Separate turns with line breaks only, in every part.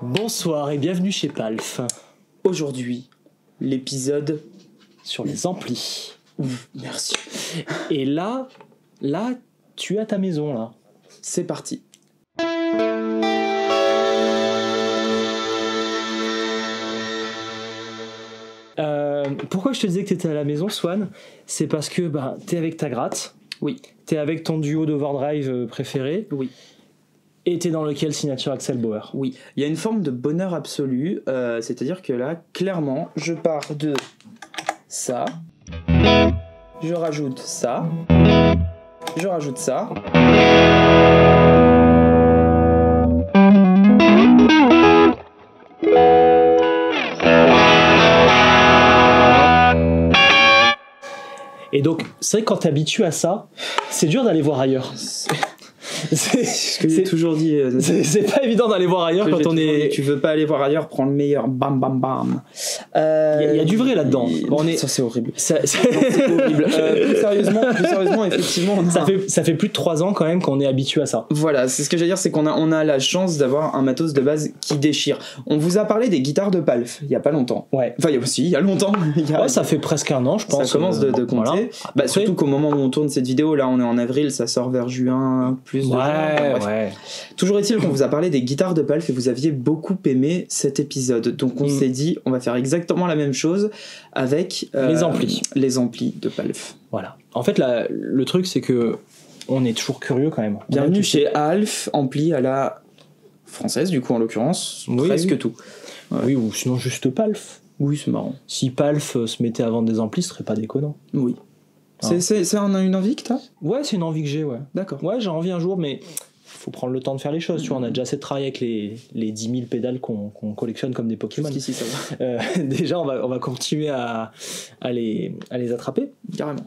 Bonsoir et bienvenue chez Palf.
Aujourd'hui, l'épisode
sur les amplis.
Merci.
Et là, tu as ta maison là.
C'est parti.
Pourquoi je te disais que t'étais à la maison, Swan? C'est parce que t'es avec ta gratte.
Oui.
T'es avec ton duo d'overdrive préféré.
Oui.
Et t'es dans lequel signature Axel Bauer.
Oui. Il y a une forme de bonheur absolu. C'est-à-dire que là, clairement, je pars de ça. Je rajoute ça. Je rajoute ça.
Et donc, c'est vrai que quand t'es habitué à ça, c'est dur d'aller voir ailleurs.
C'est ce que j'ai toujours dit.
C'est pas évident d'aller voir ailleurs quand on est.
Tu veux pas aller voir ailleurs, prends le meilleur. Bam, bam, bam.
Il y a du vrai là-dedans.
Ça, c'est horrible.
C'est
horrible. Plus sérieusement, effectivement.
Ça fait plus de 3 ans quand même qu'on est habitué à ça.
Voilà, c'est ce que j'allais dire, c'est qu'on a la chance d'avoir un matos de base qui déchire. On vous a parlé des guitares de Palf il y a pas longtemps.
Ouais.
Enfin, il y a longtemps.
Ouais, ça fait presque un an, je pense.
Ça commence de compter.
Voilà.
Après... surtout qu'au moment où on tourne cette vidéo, là, on est en avril, ça sort vers juin, plus de juin.
Ouais.
Toujours est-il qu'on vous a parlé des guitares de Palf et vous aviez beaucoup aimé cet épisode. Donc on s'est dit, on va faire exactement la même chose avec
les amplis.
Les amplis de Palf.
Voilà. En fait, le truc, c'est que on est toujours curieux quand même.
Bienvenue chez Alf, ampli à la française, du coup, en l'occurrence.
Oui,
presque tout.
Ouais. Oui, ou sinon juste Palf.
Oui, c'est marrant.
Si Palf se mettait à vendre des amplis, ce serait pas déconnant.
Oui. C'est une envie que t'as ?
Ouais, c'est une envie que j'ai, ouais.
D'accord.
Ouais, j'ai envie un jour, mais faut prendre le temps de faire les choses. Tu vois, on a déjà assez de travail avec les 10 000 pédales qu'on collectionne comme des Pokémon.
Jusqu'ici, ça va.
Déjà, on va continuer à les attraper.
Carrément.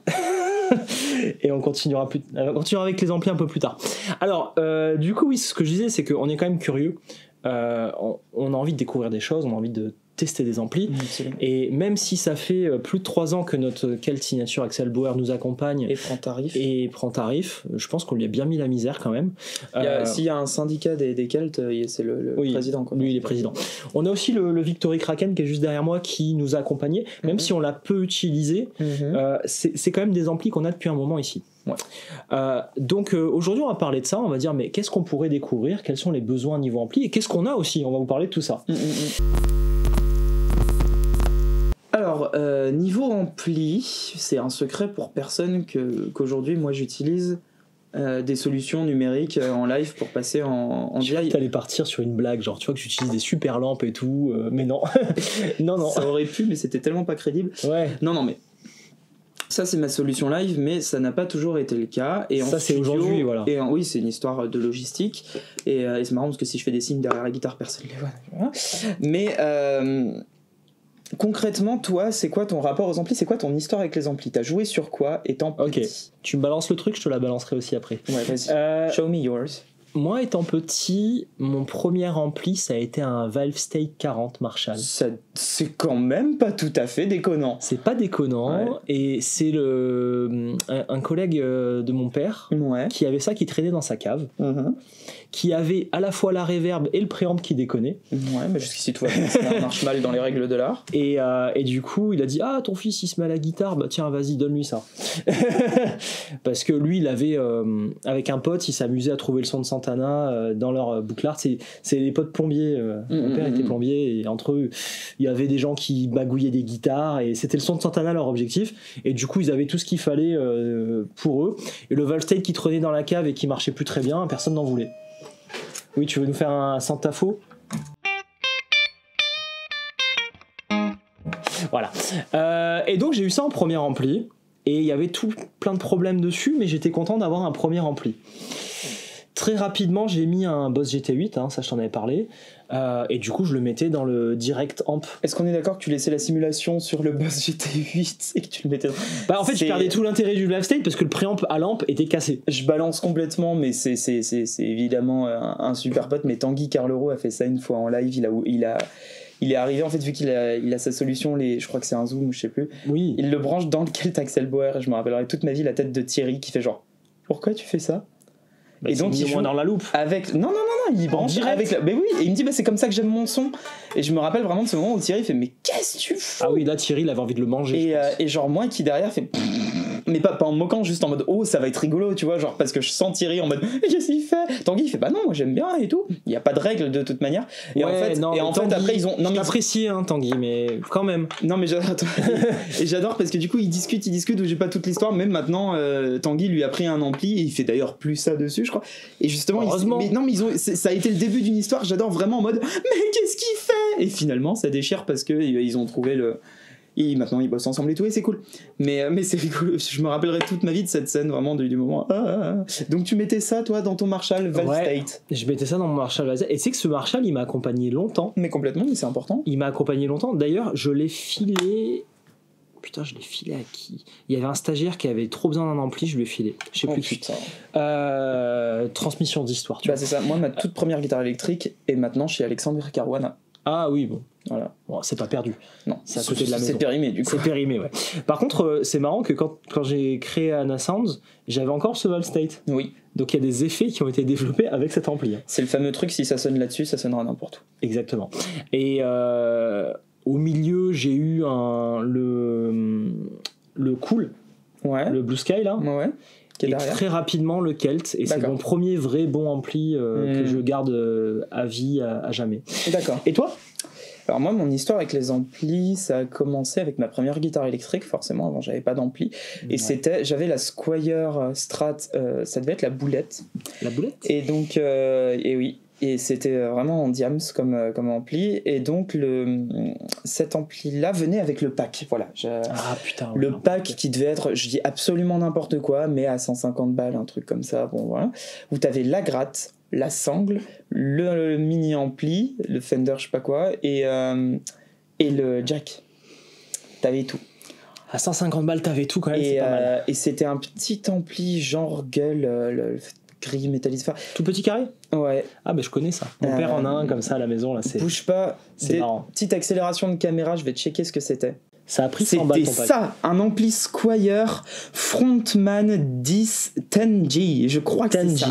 Et on continuera avec les amplis un peu plus tard. Alors, du coup, oui, ce que je disais, c'est qu'on est quand même curieux. On a envie de découvrir des choses, on a envie de tester des amplis. Et même si ça fait plus de 3 ans que notre Kelt signature Axel Bauer nous accompagne
et prend tarif,
je pense qu'on lui a bien mis la misère quand même.
S'il y a un syndicat des Kelts, c'est le président. Quoi.
Lui, il est président. On a aussi le Victory Kraken qui est juste derrière moi qui nous a accompagnés, même si on l'a peu utilisé. C'est quand même des amplis qu'on a depuis un moment ici.
Ouais.
Donc aujourd'hui on va parler de ça, on va dire mais qu'est-ce qu'on pourrait découvrir, quels sont les besoins niveau ampli et qu'est-ce qu'on a aussi, on va vous parler de tout ça.
Alors, niveau ampli, c'est un secret pour personne qu'aujourd'hui, moi, j'utilise des solutions numériques en live pour passer en direct.
T'allais partir sur une blague, genre tu vois que j'utilise des super lampes et tout, mais non. non.
Ça aurait pu, mais c'était tellement pas crédible.
Ouais.
Non, mais ça, c'est ma solution live, mais ça n'a pas toujours été le cas. Et
ça, c'est aujourd'hui, voilà.
Et oui, c'est une histoire de logistique. Et c'est marrant parce que si je fais des signes derrière la guitare, personne ne les voit. Mais... concrètement, toi, c'est quoi ton rapport aux amplis ? C'est quoi ton histoire avec les amplis ? T'as joué sur quoi étant petit ?
Ok, tu me balances le truc, je te la balancerai aussi après.
Ouais, vas-y. Show me yours.
Moi, étant petit, mon premier ampli, ça a été un Valve State 40 Marshall.
C'est quand même pas tout à fait déconnant.
C'est pas déconnant, ouais. Et c'est un collègue de mon père qui avait ça, qui traînait dans sa cave, qui avait à la fois la reverb et le préamp qui déconnait.
Ouais, mais jusqu'ici, tout ça marche mal dans les règles de l'art.
Et du coup, il a dit « Ah, ton fils, il se met à la guitare, bah tiens, vas-y, donne-lui ça. » Parce que lui, il avait, avec un pote, il s'amusait à trouver le son de Santana dans leur bouclard. C'est les potes plombiers. Mon père était plombier, et entre eux, il y avait des gens qui bagouillaient des guitares, et c'était le son de Santana leur objectif. Et du coup, ils avaient tout ce qu'il fallait pour eux. Et le Valve State qui traînait dans la cave et qui marchait plus très bien, personne n'en voulait. Oui, tu veux nous faire un Santafo ? Voilà. Et donc j'ai eu ça en premier ampli, et il y avait plein de problèmes dessus, mais j'étais content d'avoir un premier ampli. Très rapidement, j'ai mis un Boss GT8, ça je t'en avais parlé, et du coup je le mettais dans le direct amp.
Est-ce qu'on est d'accord que tu laissais la simulation sur le Boss GT8 et que tu le mettais
en fait, je perdais tout l'intérêt du Valve State parce que le préamp à lampe était cassé.
Je balance complètement, mais c'est évidemment un super pote, mais Tanguy Carlero a fait ça une fois en live, il est arrivé, en fait, vu qu'il a sa solution, je crois que c'est un Zoom ou je sais plus,
oui.
Il le branche dans le Kelt Axel Bauer, et je me rappellerai toute ma vie la tête de Thierry qui fait genre « Pourquoi tu fais ça ?» et donc il joue
dans la loupe.
avec non, il branche avec mais oui, et il me dit c'est comme ça que j'aime mon son, et je me rappelle vraiment de ce moment où Thierry fait mais qu'est-ce que tu fous.
Ah oui, là Thierry il avait envie de le manger.
Et genre moi qui derrière fait mais pas en me moquant, juste en mode oh ça va être rigolo, tu vois, genre parce que je sens Thierry en mode qu'est-ce qu'il fait. Tanguy il fait bah non, moi j'aime bien et tout, il y a pas de règle de toute manière. Et en fait
Tanguy,
après ils ont
j'apprécie Tanguy, mais quand même.
Non mais j'adore et j'adore parce que du coup ils discutent où j'ai pas toute l'histoire, même maintenant Tanguy lui a pris un ampli et il fait d'ailleurs plus ça dessus je crois, et justement ça a été le début d'une histoire, j'adore vraiment en mode mais qu'est-ce qu'il fait, et finalement ça déchire parce que ils ont trouvé le. Et maintenant ils bossent ensemble et tout, et c'est cool. Mais c'est rigolo, je me rappellerai toute ma vie de cette scène, vraiment du moment. Donc tu mettais ça toi dans ton Marshall Val-State.
Je mettais ça dans mon Marshall Val-State. Et c'est que ce Marshall il m'a accompagné longtemps.
Mais complètement, mais c'est important.
Il m'a accompagné longtemps. D'ailleurs, je l'ai filé. Putain, je l'ai filé à qui ? Il y avait un stagiaire qui avait trop besoin d'un ampli, je lui ai filé. Je sais plus qui. Transmission d'histoire.
Bah c'est ça, moi ma toute première guitare électrique est maintenant chez Alexandre Caruana.
Ah oui, bon.
Voilà.
Bon, c'est pas perdu.
Non,
c'est à côté de la maison.
C'est périmé du coup.
C'est périmé, ouais. Par contre, c'est marrant que quand j'ai créé Anna Sounds, j'avais encore ce Val-State.
Oui.
Donc il y a des effets qui ont été développés avec cet ampli.
C'est le fameux truc, si ça sonne là-dessus, ça sonnera n'importe où.
Exactement. Et au milieu, j'ai eu le Cool, le Blue Sky là.
Ouais.
Et très rapidement le Kelt, et c'est mon premier vrai bon ampli que je garde à vie, à jamais.
D'accord.
Et toi ?
Alors moi, mon histoire avec les amplis, ça a commencé avec ma première guitare électrique, forcément, avant j'avais pas d'ampli, et j'avais la Squier Strat, ça devait être la boulette.
La boulette ?
Et donc, et oui, et c'était vraiment en diams comme ampli, et donc cet ampli-là venait avec le pack, voilà.
Putain.
Le pack qui devait être, je dis absolument n'importe quoi, mais à 150 balles, un truc comme ça, bon voilà, où t'avais la gratte, la sangle, le mini ampli, le Fender je sais pas quoi, et le jack. T'avais tout.
À 150 balles t'avais tout quand même, c'est pas mal.
Et c'était un petit ampli genre gueule, le gris métallisé.
Tout petit carré ?
Ouais.
Ah bah je connais ça. Mon père en a un comme ça à la maison là.
Bouge pas.
C'est marrant.
Petite accélération de caméra, je vais checker ce que c'était.
Ça a pris 100 balles ton pack.
C'était ça, un ampli Squier Frontman 10G, je crois que c'est ça.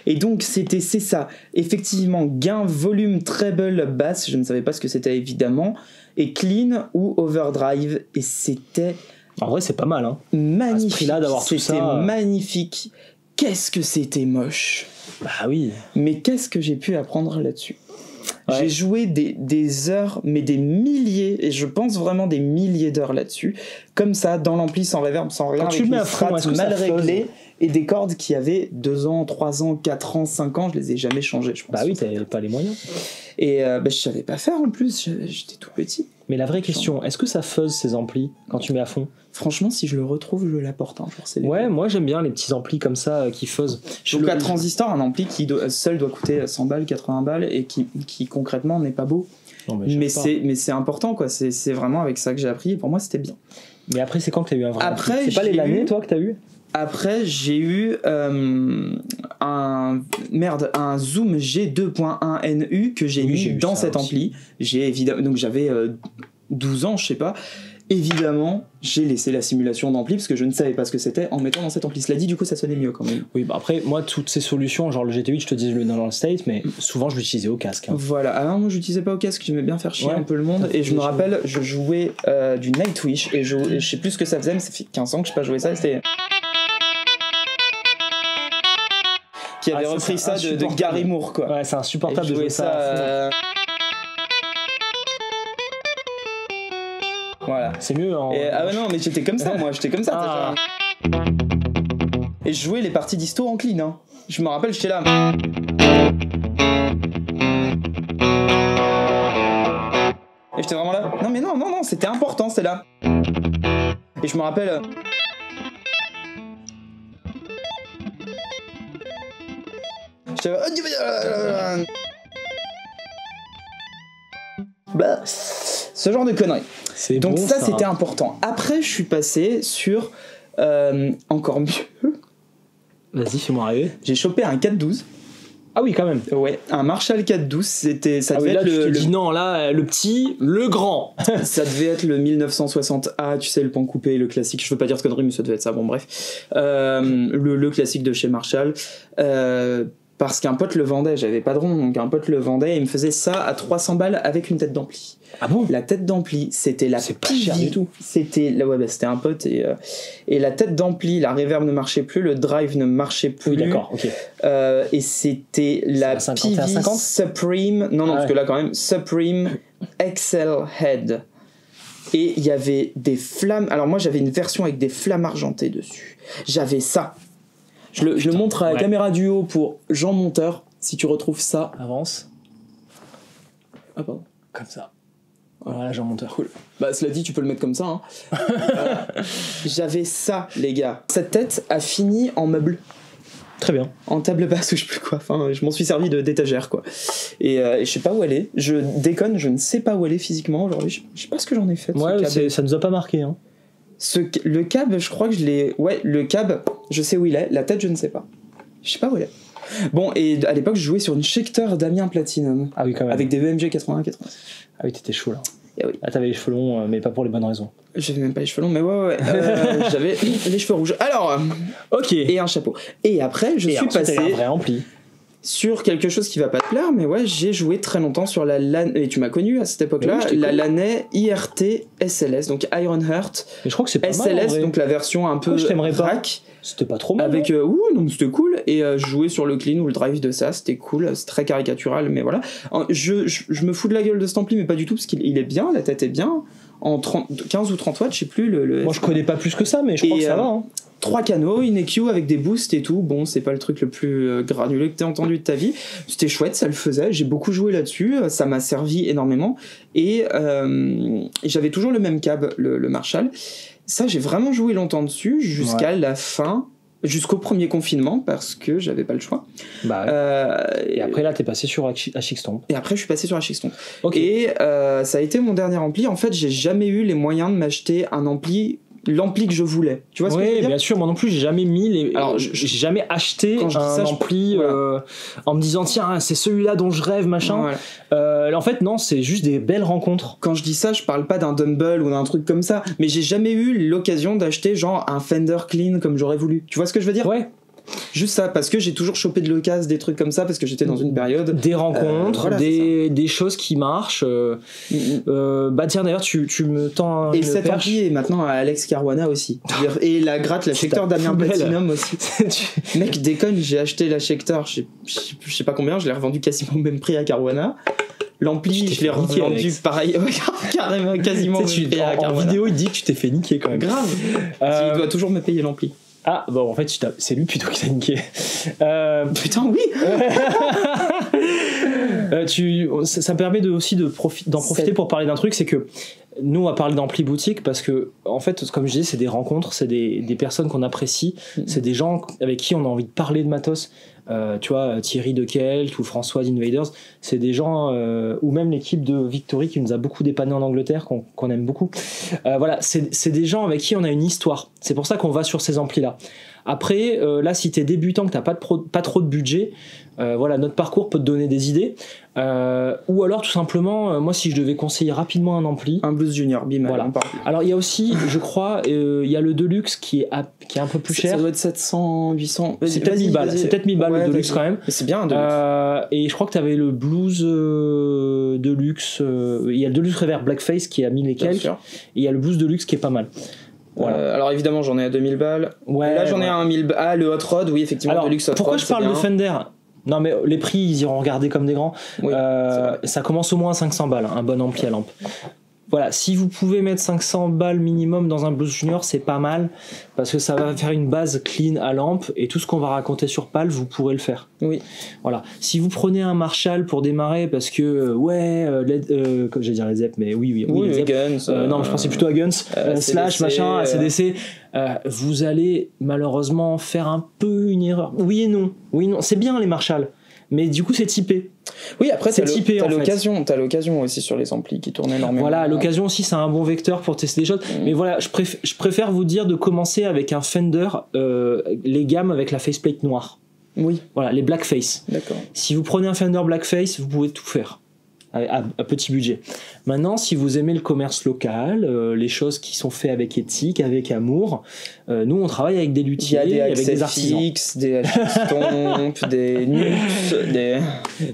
Et donc c'est ça, effectivement, gain, volume, treble, basse, je ne savais pas ce que c'était évidemment, et clean ou overdrive, et c'était...
En vrai c'est pas mal hein.
Magnifique,
à ce prix-là d'avoir tout ça.
C'était magnifique. Qu'est-ce que c'était moche.
Bah oui.
Mais qu'est-ce que j'ai pu apprendre là-dessus.
Ouais.
J'ai joué des heures, mais des milliers, et je pense vraiment des milliers d'heures là-dessus, comme ça, dans l'ampli, sans reverb, sans rien, avec une strat mal réglée, et des cordes qui avaient 2 ans, 3 ans, 4 ans, 5 ans, je les ai jamais changées, je pense.
Bah oui, t'avais pas les moyens.
Et je savais pas faire en plus, j'étais tout petit.
Mais la vraie question, est-ce que ça fuzz ces amplis quand tu mets à fond ?
Franchement, si je le retrouve, je l'apporte un jour.
Ouais, moi j'aime bien les petits amplis comme ça qui fuzz.
Donc à transistor, un ampli qui seul doit coûter 100 balles, 80 balles, et qui concrètement n'est pas beau.
Non,
mais c'est important quoi, c'est vraiment avec ça que j'ai appris, et pour moi c'était bien.
Mais après, c'est quand que t'as eu un vrai
ampli ?
C'est pas les Laney, toi, que t'as eu ?
Après, j'ai eu un Zoom G2.1 NU que j'ai mis dans cet ampli. Donc j'avais 12 ans, je sais pas. Évidemment, j'ai laissé la simulation d'ampli parce que je ne savais pas ce que c'était en mettant dans cet ampli. Cela dit, du coup, ça sonnait mieux quand même.
Oui, bah après, moi, toutes ces solutions, genre le GT8, je te disais le dans le state, mais souvent je l'utilisais au casque. Hein.
Voilà, alors moi, je l'utilisais pas au casque, j'aimais bien faire chier un peu le monde. Et je me rappelle, je jouais du Nightwish et je sais plus ce que ça faisait, mais ça fait 15 ans que je n'ai pas joué ça. C'était. Qui avait repris ça de Gary Moore, quoi.
Ouais, c'est insupportable de jouer ça.
Voilà.
C'est mieux en...
Ah ouais, non, mais j'étais comme ça, moi, j'étais comme ça. Et je jouais les parties d'histo en clean, hein. Je me rappelle, j'étais là. Et j'étais vraiment là. Non, mais non, c'était important, c'était là. Et je me rappelle... Bah, ce genre de conneries. Donc bon, ça c'était important. Après je suis passé sur encore mieux.
Vas-y, fais-moi rêver.
J'ai chopé un 412.
Ah oui, quand même.
Ouais, un Marshall 412, ça devait
là,
être
tu te dis non, là, le petit, le grand.
Ça devait être le 1960A, tu sais, le pan coupé, le classique. Je veux pas dire de conneries, mais ça devait être ça, bon bref. Le classique de chez Marshall. Parce qu'un pote le vendait, j'avais pas de rond, donc un pote le vendait et il me faisait ça à 300 balles avec une tête d'ampli.
Ah bon?
La tête d'ampli, c'était la
C'est pas cher du tout.
C'était un pote et la tête d'ampli, la reverb ne marchait plus, le drive ne marchait plus.
Oui, d'accord, ok.
Et c'était la PV Supreme, non, parce que là quand même, Supreme XL Head. Et il y avait des flammes, alors moi j'avais une version avec des flammes argentées dessus. J'avais ça. Je le montre à la caméra du haut pour Jean Monteur, si tu retrouves ça.
Avance.
Ah pardon.
Comme ça. Voilà, Jean Monteur.
Cool. Bah cela dit, tu peux le mettre comme ça. Hein. J'avais ça, les gars. Cette tête a fini en meuble.
Très bien.
En table basse ou je sais plus quoi. Enfin, je m'en suis servi d'étagère, quoi. Et je sais pas où elle est. Je déconne, je ne sais pas où elle est physiquement aujourd'hui. Je sais pas ce que j'en ai fait.
Ouais, ça nous a pas marqué, hein.
Le cab, je crois que je l'ai... Ouais, le cab, je sais où il est. La tête, je ne sais pas. Je sais pas où elle est. Bon, et à l'époque, je jouais sur une Schecter Damien Platinum.
Ah oui, quand même.
Avec des EMG 81-86.
Ah oui, t'étais chaud, là.
Ah oui.
Ah, t'avais les cheveux longs, mais pas pour les bonnes raisons.
J'avais même pas les cheveux longs, mais ouais. J'avais les cheveux rouges. Alors...
Ok.
Et un chapeau. Et après, je suis passé...
un vrai ampli.
Sur quelque chose qui va pas te plaire, mais ouais, j'ai joué très longtemps sur la LAN, et tu m'as connu à cette époque-là, la Laney IRT SLS, donc Ironheart.
Mais je crois que c'est pas
SLS,
mal, en vrai.
donc la version un peu
rack. C'était pas trop mal.
Avec, non, c'était cool. Et je jouais sur le clean ou le drive de ça, c'était cool, c'est très caricatural, mais voilà. Je me fous de la gueule de cet ampli, mais pas du tout, parce qu'il est bien, la tête est bien. En 15 ou 30 watts, je sais plus.
Moi, je connais pas plus que ça, mais je crois que ça va. Hein.
3 canaux, une EQ avec des boosts et tout. Bon, c'est pas le truc le plus granulé que t'aies entendu de ta vie. C'était chouette, ça le faisait. J'ai beaucoup joué là-dessus. Ça m'a servi énormément. Et j'avais toujours le même cab, le Marshall. Ça, j'ai vraiment joué longtemps dessus jusqu'à la fin. Jusqu'au premier confinement parce que j'avais pas le choix.
Et après là t'es passé sur HX-Stomp.
Et après je suis passé sur HX-Stomp.
Okay.
Et ça a été mon dernier ampli. En fait j'ai jamais eu les moyens de m'acheter l'ampli que je voulais. Tu vois ce que je veux dire ?
Bien sûr, moi non plus j'ai jamais j'ai jamais acheté un ampli en me disant tiens c'est celui-là dont je rêve machin. En fait non, c'est juste des belles rencontres.
Quand je dis ça, je parle pas d'un Dumble ou d'un truc comme ça, mais j'ai jamais eu l'occasion d'acheter genre un Fender Clean comme j'aurais voulu. Tu vois ce que je veux dire ?
Ouais.
Juste ça, parce que j'ai toujours chopé de l'occasion, des trucs comme ça, parce que j'étais dans une période...
Des rencontres, des choses qui marchent. Bah tiens, d'ailleurs, tu me tends
et cet ampli est maintenant à Alex Caruana aussi. Et la gratte, la Schecter Damien Platinum aussi. Mec, déconne, j'ai acheté la Schecter, je sais pas combien, je l'ai revendu quasiment au même prix à Caruana. L'ampli, je l'ai revendu pareil, carrément, quasiment au même prix à Caruana.
En vidéo, il dit que tu t'es fait niquer quand même.
Grave. Il doit toujours me payer l'ampli.
Ah, bon, en fait, c'est lui plutôt qui t'a niqué.
Putain, oui.
Ça me permet aussi d'en profiter pour parler d'un truc, c'est que nous, on va parler d'ampli boutique parce que, en fait, comme je disais, c'est des rencontres, c'est des personnes qu'on apprécie, c'est des gens avec qui on a envie de parler de matos. Tu vois, Thierry de Kelt ou François d'Invaders, c'est des gens, ou même l'équipe de Victory qui nous a beaucoup dépanné en Angleterre, qu'on aime beaucoup. Voilà, c'est des gens avec qui on a une histoire. C'est pour ça qu'on va sur ces amplis-là. Après, là, si t'es débutant, que t'as pas trop de budget, voilà, notre parcours peut te donner des idées. Ou alors, tout simplement, moi, si je devais conseiller rapidement un ampli...
Un Blues Junior, bim,
voilà. Alors, il y a aussi, je crois, il y a le Deluxe qui est un peu plus cher.
Ça doit être 700, 800...
C'est peut-être 1000 balles. C'est peut-être 1000 balles le Deluxe quand même.
Mais c'est bien un Deluxe.
Et je crois que t'avais le Blues Deluxe. Il y a le Deluxe Reverb Blackface qui est à 1000 et quelques. Et il y a le Blues Deluxe qui est pas mal.
Voilà. Alors évidemment j'en ai à 2000 balles. Ouais, là j'en ai à 1000 balles. Ah, le Hot Rod, oui effectivement.
Alors,
Deluxe Hot
pourquoi
Rod,
je parle de Fender ? Non mais les prix ils iront regarder comme des grands.
Oui,
ça commence au moins à 500 balles, un bon ampli à lampe. Voilà, si vous pouvez mettre 500 balles minimum dans un Blues Junior, c'est pas mal parce que ça va faire une base clean à lampe et tout ce qu'on va raconter sur PAL, vous pourrez le faire.
Oui.
Voilà. Si vous prenez un Marshall pour démarrer parce que j'allais dire les ZEP, mais oui les ZEP.
Guns.
Non, je pensais plutôt à Guns, Slash,
CDC,
machin, ACDC. Vous allez malheureusement faire un peu une erreur. Oui et non. C'est bien les Marshall, mais du coup c'est typé.
Oui, après
t'as
l'occasion aussi sur les amplis qui tournent énormément.
Voilà, l'occasion aussi c'est un bon vecteur pour tester des choses. Mais voilà, je préfère vous dire de commencer avec un Fender, les gammes avec la faceplate noire.
Oui.
Voilà, les blackface.
D'accord.
Si vous prenez un Fender blackface, vous pouvez tout faire. À petit budget. Maintenant, si vous aimez le commerce local, les choses qui sont faites avec éthique, avec amour, nous on travaille avec des luthiers, avec des artisans.
Des Stomp, des Nuts, des...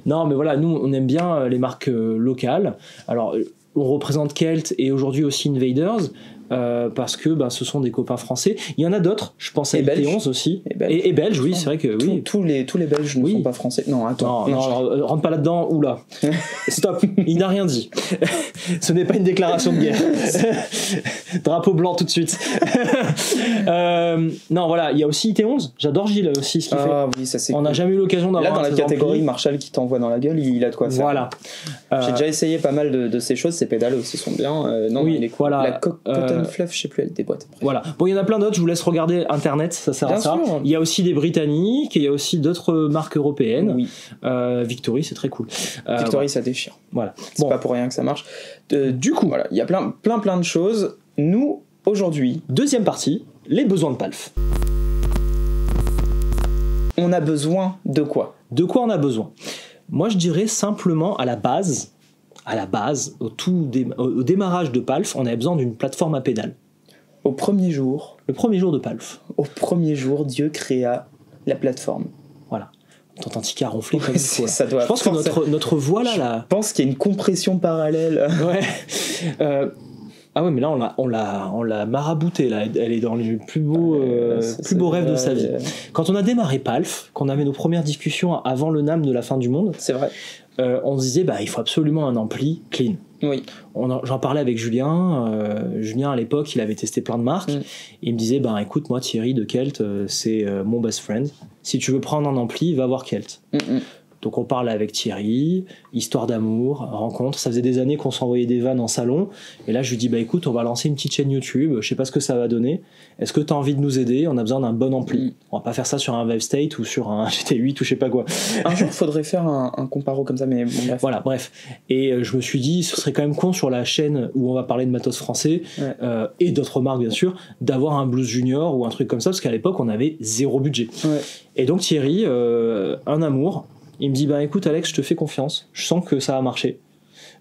Non, mais voilà, nous on aime bien les marques locales. Alors, on représente Kelt et aujourd'hui aussi Invaders. Parce que ce sont des copains français. Il y en a d'autres, je pense à IT11 aussi. Et belges, oui, c'est vrai que oui.
Tous les Belges ne sont pas français. Non, attends.
Non, rentre pas là-dedans, oula. Stop, il n'a rien dit. Ce n'est pas une déclaration de guerre. Drapeau blanc tout de suite. Non, voilà, il y a aussi IT11. J'adore Gilles aussi, ce qu'il fait.
Oui, ça c'est
On n'a jamais eu l'occasion d'avoir.
Là, dans la catégorie Marshall qui t'envoie dans la gueule, il a de quoi faire.
Voilà.
J'ai déjà essayé pas mal de ces choses. Ces pédales aussi sont bien. Non,
oui,
il est cool.
Voilà.
La Cotton Fluff, je sais plus, elle déboîte.
Voilà. Bon, il y en a plein d'autres, je vous laisse regarder internet, ça sert à ça. Il y a aussi des Britanniques, il y a aussi d'autres marques européennes.
Oui.
Victory, c'est très cool.
Victory, ça déchire.
Voilà.
C'est pas pour rien que ça marche. Du coup, voilà, il y a plein de choses. Nous, aujourd'hui,
deuxième partie, les besoins de PALF.
On a besoin de quoi ?
De quoi on a besoin ? Moi, je dirais simplement à la base, au démarrage de PALF, on avait besoin d'une plateforme à pédales.
Au premier jour.
Le premier jour de PALF.
Au premier jour, Dieu créa la plateforme.
Voilà. Ton tic à ronfler comme ça.
Ça doit.
Je pense que notre voix là.
Je pense qu'il y a une compression parallèle.
Ouais. Ah ouais, mais là on l'a maraboutée là. Elle est dans le plus beau rêve de sa vie. Quand on a démarré PALF, qu'on avait nos premières discussions avant le NAMM de la fin du monde.
C'est vrai.
On se disait il faut absolument un ampli clean.
Oui.
J'en parlais avec Julien. Julien à l'époque il avait testé plein de marques. Et il me disait écoute moi Thierry de Kelt c'est mon best friend. Si tu veux prendre un ampli va voir Kelt. Donc on parle avec Thierry, histoire d'amour, rencontre. Ça faisait des années qu'on s'envoyait des vannes en salon. Et là je lui dis écoute on va lancer une petite chaîne YouTube. Je sais pas ce que ça va donner. Est-ce que tu as envie de nous aider ? On a besoin d'un bon ampli. On va pas faire ça sur un Vive State ou sur un GT8 ou je sais pas quoi.
Un jour il faudrait faire un comparo comme ça mais bon, bref.
Voilà bref. Et je me suis dit ce serait quand même con sur la chaîne où on va parler de matos français et d'autres marques bien sûr d'avoir un Blues Junior ou un truc comme ça parce qu'à l'époque on avait zéro budget. Et donc Thierry un amour. Il me dit écoute Alex je te fais confiance, je sens que ça va marcher.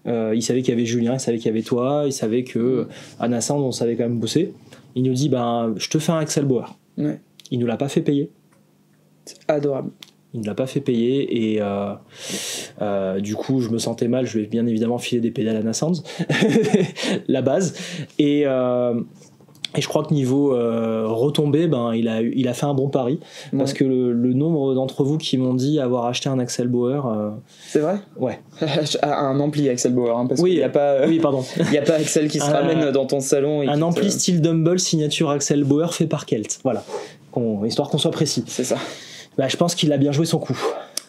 Il savait qu'il y avait Julien, il savait qu'il y avait toi, il savait que Anna Sand on savait quand même bosser. Il nous dit je te fais un Axel Bauer. Il nous l'a pas fait payer.
C'est adorable.
Il ne l'a pas fait payer et du coup je me sentais mal, je lui ai bien évidemment filé des pédales Anna Sand, la base et je crois que niveau retombée, il a fait un bon pari parce que le nombre d'entre vous qui m'ont dit avoir acheté un Axel Bauer.
C'est vrai ?
Ouais.
Un ampli Axel Bauer, parce qu'il n'y a pas.
Oui, pardon.
Il n'y a pas Axel qui se ramène dans ton salon.
Un ampli style Dumble signature Axel Bauer fait par Kelt. Voilà. Histoire qu'on soit précis.
C'est ça.
Je pense qu'il a bien joué son coup.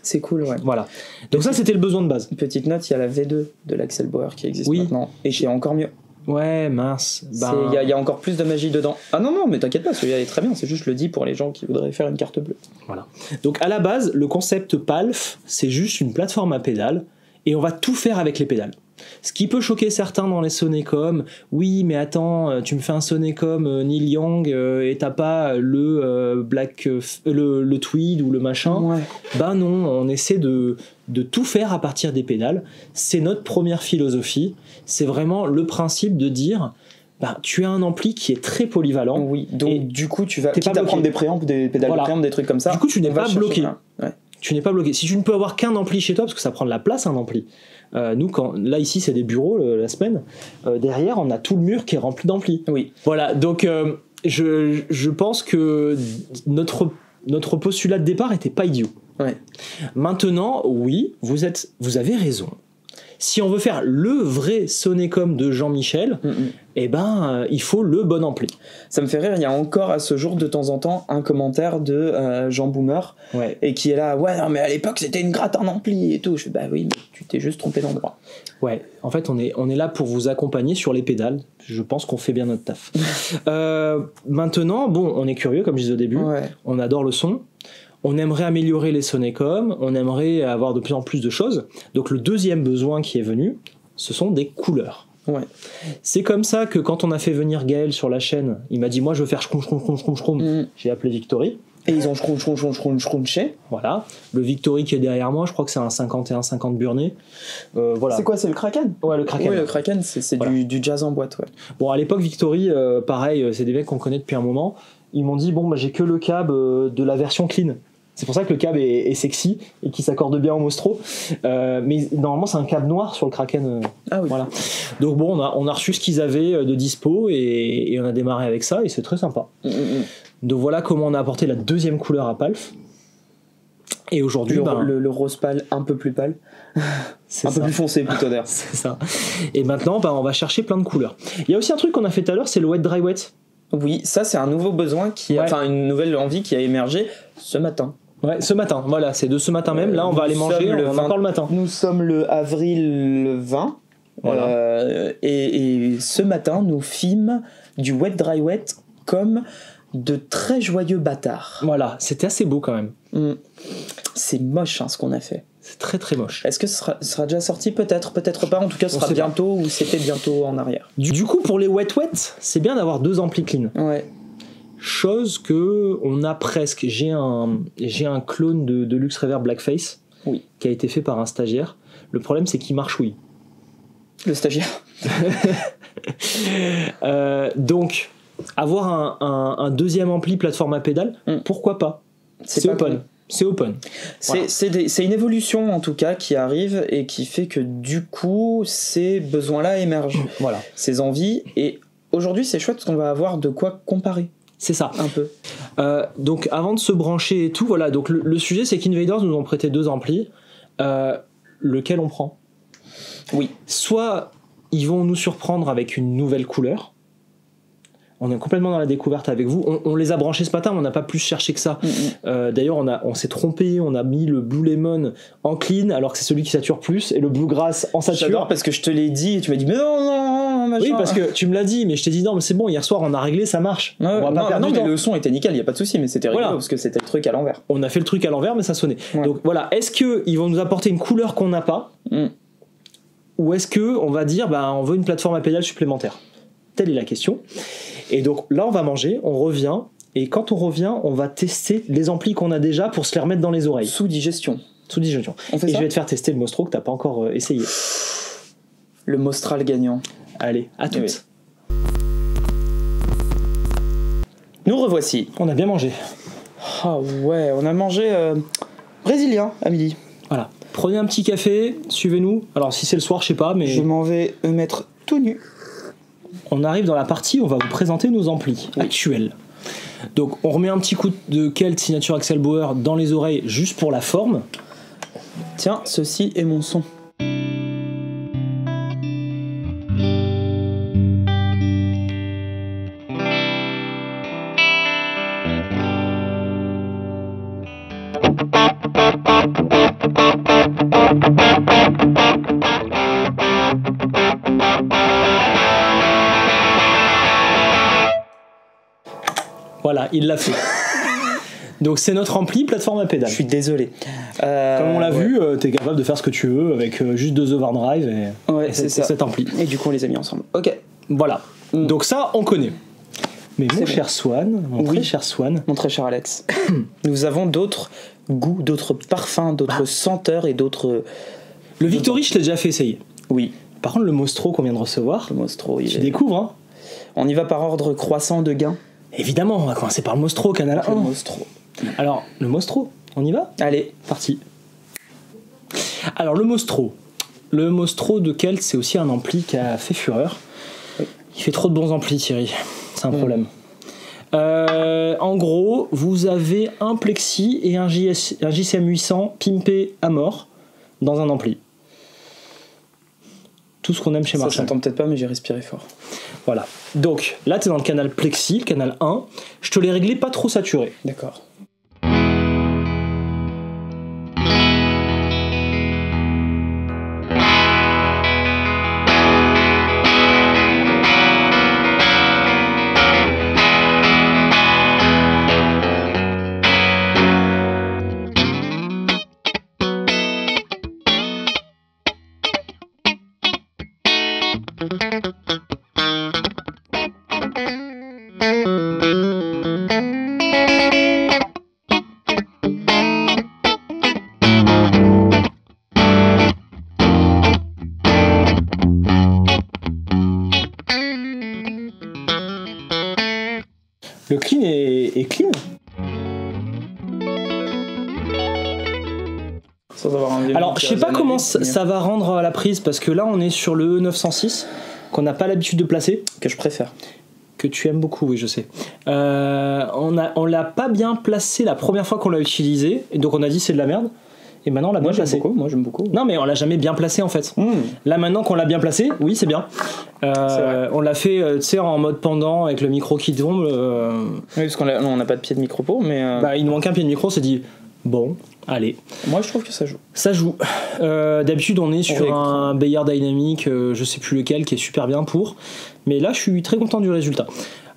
C'est cool, ouais.
Voilà. Donc ça, c'était le besoin de base.
Petite note, il y a la V2 de l'Axel Bauer qui existe maintenant et qui est encore mieux.
Ouais, mince.
Il y a encore plus de magie dedans. Ah non, mais t'inquiète pas, celui-là est très bien. C'est juste, je le dis pour les gens qui voudraient faire une carte bleue.
Voilà. Donc à la base, le concept PALF, c'est juste une plateforme à pédales et on va tout faire avec les pédales. Ce qui peut choquer certains dans les Sonecom, oui, mais attends, tu me fais un Sonecom Neil Young et t'as pas le le tweed ou le machin. Ouais. Non, on essaie de tout faire à partir des pédales. C'est notre première philosophie. C'est vraiment le principe de dire tu as un ampli qui est très polyvalent.
Oui, donc du coup, tu vas quitte à prendre des préamps, des pédales de préamps, des trucs comme ça.
Du coup, tu n'es pas bloqué. Tu n'es pas bloqué. Si tu ne peux avoir qu'un ampli chez toi, parce que ça prend de la place un ampli. Nous, là ici, c'est des bureaux la semaine. Derrière, on a tout le mur qui est rempli d'amplis.
Oui.
Voilà. Donc, je pense que notre postulat de départ était pas idiot.
Ouais.
Maintenant, oui, vous avez raison. Si on veut faire le vrai Sonecom de Jean-Michel, il faut le bon ampli.
Ça me fait rire, il y a encore à ce jour de temps en temps un commentaire de Jean Boomer et qui est là, non mais à l'époque c'était une gratte en ampli et tout. Je fais oui, mais tu t'es juste trompé d'endroit.
Ouais, en fait on est là pour vous accompagner sur les pédales. Je pense qu'on fait bien notre taf. Maintenant, on est curieux comme je disais au début, on adore le son. On aimerait améliorer les Sonecom, on aimerait avoir de plus en plus de choses. Donc le deuxième besoin qui est venu, ce sont des couleurs.
Ouais.
C'est comme ça que quand on a fait venir Gaël sur la chaîne, il m'a dit moi je veux faire schroum. J'ai appelé Victory.
Et ils ont scrunché.
Voilà. Le Victory qui est derrière moi, je crois que c'est un 51-50 burné. Voilà.
C'est quoi, c'est le Kraken?
Ouais, le Kraken.
Oui, le Kraken, c'est voilà. du jazz en boîte, ouais.
Bon, à l'époque, Victory, pareil, c'est des mecs qu'on connaît depuis un moment. Ils m'ont dit, bon, bah, j'ai que le cab de la version clean. C'est pour ça que le cab est sexy et qui s'accorde bien au Mostro. Mais normalement, c'est un cab noir sur le Kraken.
Ah oui.
Voilà. Donc bon, on a reçu ce qu'ils avaient de dispo et on a démarré avec ça et c'est très sympa. Donc voilà comment on a apporté la deuxième couleur à Palf. Et aujourd'hui,
le rose pâle un peu plus pâle. Un peu plus foncé plutôt d'ailleurs.
C'est ça. Et maintenant, on va chercher plein de couleurs. Il y a aussi un truc qu'on a fait tout à l'heure, c'est le wet dry wet.
Oui, ça c'est un nouveau besoin enfin une nouvelle envie qui a émergé ce matin.
Ouais, ce matin, voilà, c'est de ce matin même. Là, on va aller manger encore le matin.
Nous sommes le avril 20. Voilà. Et ce matin, nous fîmes du wet dry wet comme de très joyeux bâtards.
Voilà, c'était assez beau quand même.
C'est moche ce qu'on a fait.
C'est très très moche.
Est-ce que ce sera déjà sorti? Peut-être pas. En tout cas, ce sera bientôt ou c'était bientôt en arrière.
Du coup, pour les wet, c'est bien d'avoir 2 amplis clean.
Ouais.
Chose que on a presque. J'ai un clone de Lux Reverb Blackface qui a été fait par un stagiaire. Le problème, c'est qu'il marchouille.
Le stagiaire.
Donc, avoir un deuxième ampli plateforme à pédale, pourquoi pas? C'est open. C'est open.
C'est une évolution en tout cas qui arrive et qui fait que du coup ces besoins-là émergent.
Voilà.
Ces envies. Et aujourd'hui c'est chouette parce qu'on va avoir de quoi comparer.
C'est ça.
Un peu.
Donc avant de se brancher et tout, voilà. Donc le sujet c'est qu'Invaders nous ont prêté 2 amplis. Lequel on prend?
Oui.
Soit ils vont nous surprendre avec une nouvelle couleur. On est complètement dans la découverte avec vous. On les a branchés ce matin, mais on n'a pas plus cherché que ça. D'ailleurs, on s'est trompé. On a mis le Blue Lemon en clean, alors que c'est celui qui sature plus, et le Bluegrass en sature.
J'adore parce que je te l'ai dit et tu m'as dit mais non, machin.
Oui, parce que tu me l'as dit, mais je t'ai dit non, mais c'est bon. Hier soir, on a réglé, ça marche.
On va pas perdre du temps. Mais le son était nickel, il y a pas de souci, mais c'était rigolo parce que c'était le truc à l'envers.
On a fait le truc à l'envers, mais ça sonnait. Ouais. Donc voilà, est-ce que ils vont nous apporter une couleur qu'on n'a pas, ou est-ce que on va dire on veut une plateforme à pédale supplémentaire? Telle est la question. Et donc là, on va manger, on revient, et quand on revient, on va tester les amplis qu'on a déjà pour se les remettre dans les oreilles.
Sous digestion.
On fait ça. Je vais te faire tester le Mostro que t'as pas encore essayé.
Le Mostral gagnant.
Allez, à toutes.
Oui. Nous revoici.
On a bien mangé.
Ah ouais, on a mangé brésilien à midi.
Voilà. Prenez un petit café, suivez-nous. Alors si c'est le soir, je sais pas, mais...
Je m'en vais me mettre tout nu.
On arrive dans la partie où on va vous présenter nos amplis actuels. Donc on remet un petit coup de Kelt Signature Axel Bauer dans les oreilles juste pour la forme.
Tiens, ceci est mon son.
Voilà, il l'a fait. Donc c'est notre ampli plateforme à pédale.
Je suis désolé.
Comme on l'a vu, t'es capable de faire ce que tu veux avec juste 2 overdrive et
c'est ça.
Cet ampli.
Et du coup on les a mis ensemble. Ok.
Voilà. Donc ça, on connaît. Mais mon cher Swan, très cher Swan,
mon très cher Alex, nous avons d'autres goûts, d'autres parfums, d'autres senteurs et d'autres...
Le Victory, je l'ai déjà fait essayer.
Oui.
Par contre, le Mostro qu'on vient de recevoir,
tu
découvres, hein.
On y va par ordre croissant de gain.
Évidemment, on va commencer par le Mostro, Canal 1.
Le Mostro.
Alors, le Mostro, on y va?
Allez,
parti. Alors, le Mostro. Le Mostro de Kelt, c'est aussi un ampli qui a fait fureur. Oui. Il fait trop de bons amplis, Thierry. C'est un problème. En gros, vous avez un Plexi et un JCM 800 pimpé à mort dans un ampli. Tout ce qu'on aime chez Marshall.
Ça s'entend peut-être pas, mais j'ai respiré fort.
Voilà. Donc, là, tu es dans le canal Plexi, le canal 1. Je te l'ai réglé pas trop saturé.
D'accord.
Alors, je sais pas comment ça va rendre à la prise, parce que là, on est sur le E906, qu'on n'a pas l'habitude de placer.
Que je préfère.
Que tu aimes beaucoup, oui, je sais. On l'a pas bien placé la première fois qu'on l'a utilisé, et donc on a dit c'est de la merde. Et maintenant on l'a bien placé.
Moi j'aime beaucoup.
Non mais on l'a jamais bien placé en fait. Là maintenant qu'on l'a bien placé, oui c'est bien. On l'a fait tu sais en mode pendant avec le micro qui tombe.
Oui parce qu'on n'a pas de pied de micro pour mais.
Bah, il nous manque un pied de micro, on s'est dit bon allez.
Moi je trouve que ça joue.
Ça joue. D'habitude on est sur un Beyer Dynamic, je sais plus lequel, qui est super bien pour. Mais là je suis très content du résultat.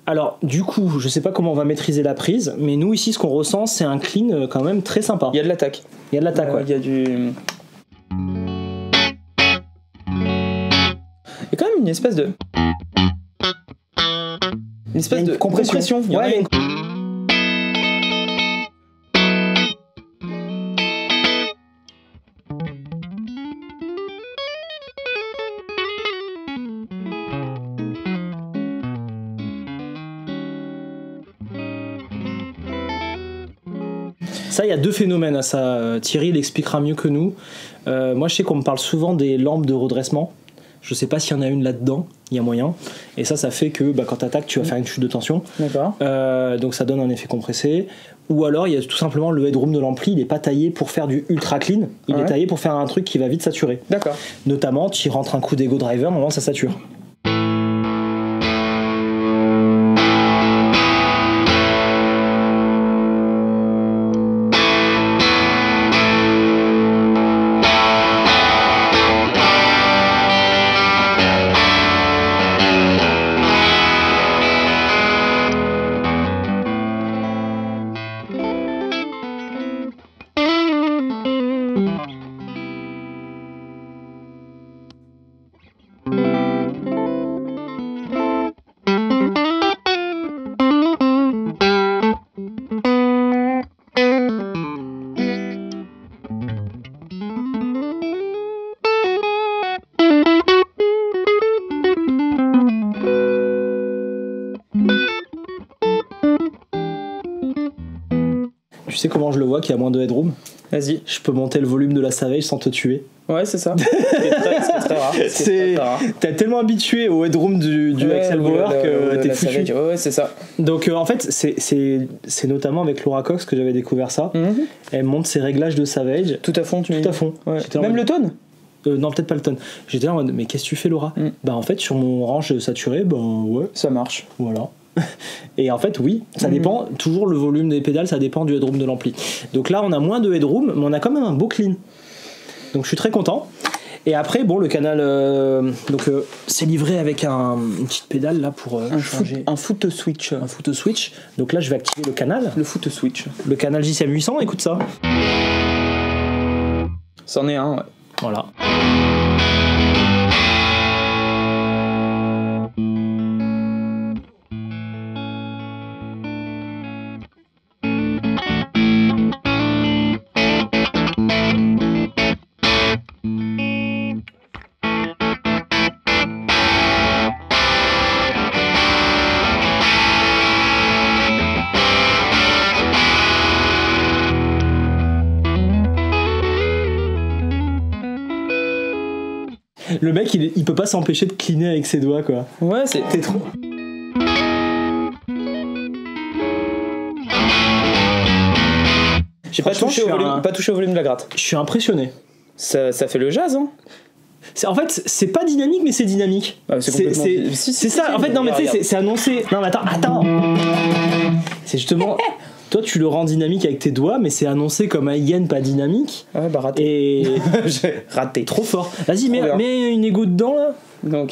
Alors, du coup, je sais pas comment on va maîtriser la prise, mais nous ici, ce qu'on ressent, c'est un clean quand même très sympa.
Il y a de l'attaque.
Il y a de l'attaque, ouais.
Il y a quand même une espèce de. de compression.
Ouais, ça, il y a deux phénomènes à ça. Thierry l'expliquera mieux que nous. Moi, je sais qu'on me parle souvent des lampes de redressement. Je sais pas s'il y en a une là-dedans, il y a moyen. Et ça fait que quand tu attaques, tu vas faire une chute de tension.
D'accord.
Donc ça donne un effet compressé. Ou alors, il y a tout simplement le headroom de l'ampli, il n'est pas taillé pour faire du ultra clean. Il est taillé pour faire un truc qui va vite saturer.
D'accord.
Notamment, tu rentres un coup d'ego driver, normalement ça sature. Tu sais comment je le vois qu'il y a moins de headroom?
Vas-y.
Je peux monter le volume de la Savage sans te tuer.
Ouais, c'est ça. C'est très rare.
T'es tellement habitué au headroom du Axel Bauer que t'es foutu.
Savage. Ouais, c'est ça.
Donc en fait, c'est notamment avec Laura Cox que j'avais découvert ça. Elle monte ses réglages de Savage.
Tout à fond, tu
Tout à fond.
Ouais. Même le tone
non, peut-être pas le tone. J'étais là en mode, mais qu'est-ce que tu fais, Laura? Bah en fait, sur mon range saturé, ouais.
Ça marche.
Voilà. Et en fait, oui, ça dépend. Toujours le volume des pédales, ça dépend du headroom de l'ampli. Donc là, on a moins de headroom, mais on a quand même un beau clean. Donc je suis très content. Et après, bon, le canal, c'est livré avec une petite pédale là pour changer.
Un foot switch.
Un foot switch. Donc là, je vais activer le canal.
Le foot switch.
Le canal JCM 800. Écoute ça.
C'en est un, ouais.
Voilà. Le mec, il peut pas s'empêcher de cleaner avec ses doigts, quoi.
Ouais, c'est trop. J'ai pas touché au volume de la gratte.
Je suis impressionné.
Ça fait le jazz, hein.
En fait, c'est pas dynamique, mais c'est dynamique.
C'est
ça. En fait, non, mais tu sais, c'est annoncé. Non, mais attends. C'est justement. Toi, tu le rends dynamique avec tes doigts, mais c'est annoncé comme un yen pas dynamique.
Ouais, bah raté.
Et.
J'ai raté.
Trop fort. Vas-y, mets une égo dedans, là.
Donc.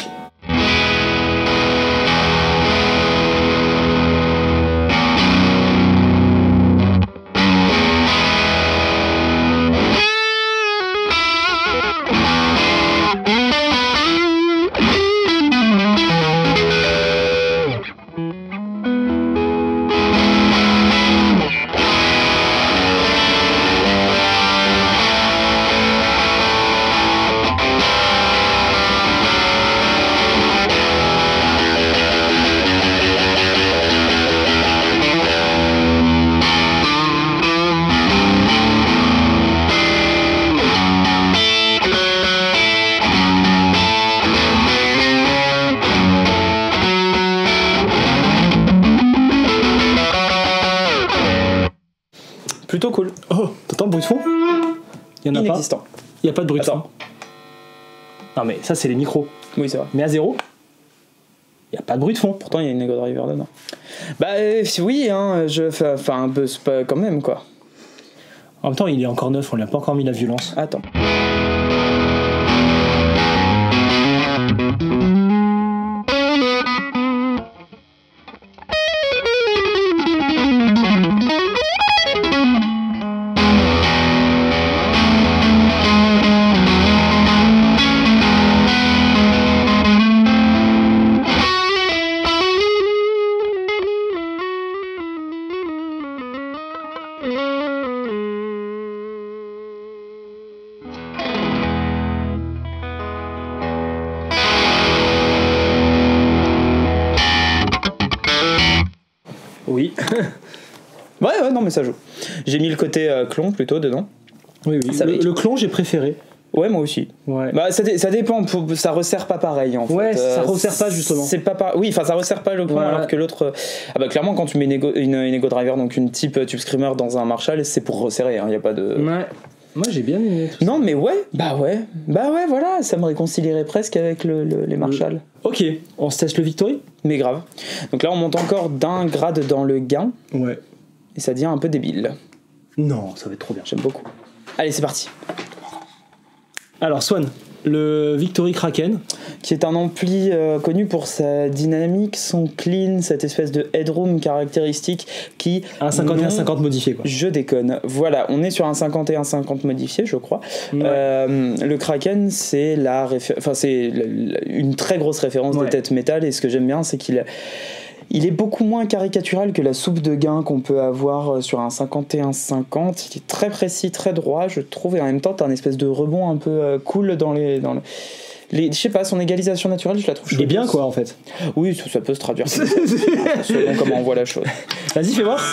plutôt cool.
Oh, t'entends le bruit de fond? Il y en a
Inexistant.
pas. Il y a pas de bruit de fond. Non mais ça c'est les micros.
Oui, c'est vrai.
Mais à 0, il y a pas de bruit de fond.
Pourtant, il y a une Ego Driver dedans. Bah oui, hein, enfin un peu, c'est pas quand même quoi.
En même temps, il est encore neuf, on lui a pas encore mis la violence.
Attends.
Oui.
Ouais, non, mais ça joue. J'ai mis le côté clon plutôt dedans.
Oui. Le clon, j'ai préféré.
Ouais, moi aussi.
Ouais.
Bah, ça dépend, ça resserre pas pareil en fait.
Ouais, ça resserre pas justement.
C'est pas oui, enfin ça resserre pas le clon alors que l'autre. Ah bah clairement, quand tu mets une Ego Driver, donc une type Tube Screamer dans un Marshall, c'est pour resserrer, hein, y a pas de.
Ouais. Moi j'ai bien aimé tout ça.
Non, mais ouais, voilà, ça me réconcilierait presque avec les Marshall.
Ok, on se teste le Victory.
Mais grave. Donc là, on monte encore d'un grade dans le gain.
Ouais.
Et ça devient un peu débile.
Non, ça va être trop bien.
J'aime beaucoup. Allez, c'est parti.
Alors Swan, le Victory Kraken,
qui est un ampli connu pour sa dynamique, son clean, cette espèce de headroom caractéristique qui...
Un 51-50 modifié quoi.
Je déconne. Voilà, on est sur un 51-50 modifié, je crois. Ouais. Le Kraken, c'est une très grosse référence des têtes métal, et ce que j'aime bien, c'est qu'il est beaucoup moins caricatural que la soupe de gain qu'on peut avoir sur un 51-50. Il est très précis, très droit, je trouve, et en même temps, t'as un espèce de rebond un peu cool dans les je sais pas, son égalisation naturelle, je la trouve chouette.
Il est bien, quoi, en fait.
Oui, ça peut se traduire comme ça, selon comment on voit la chose.
Vas-y, fais voir.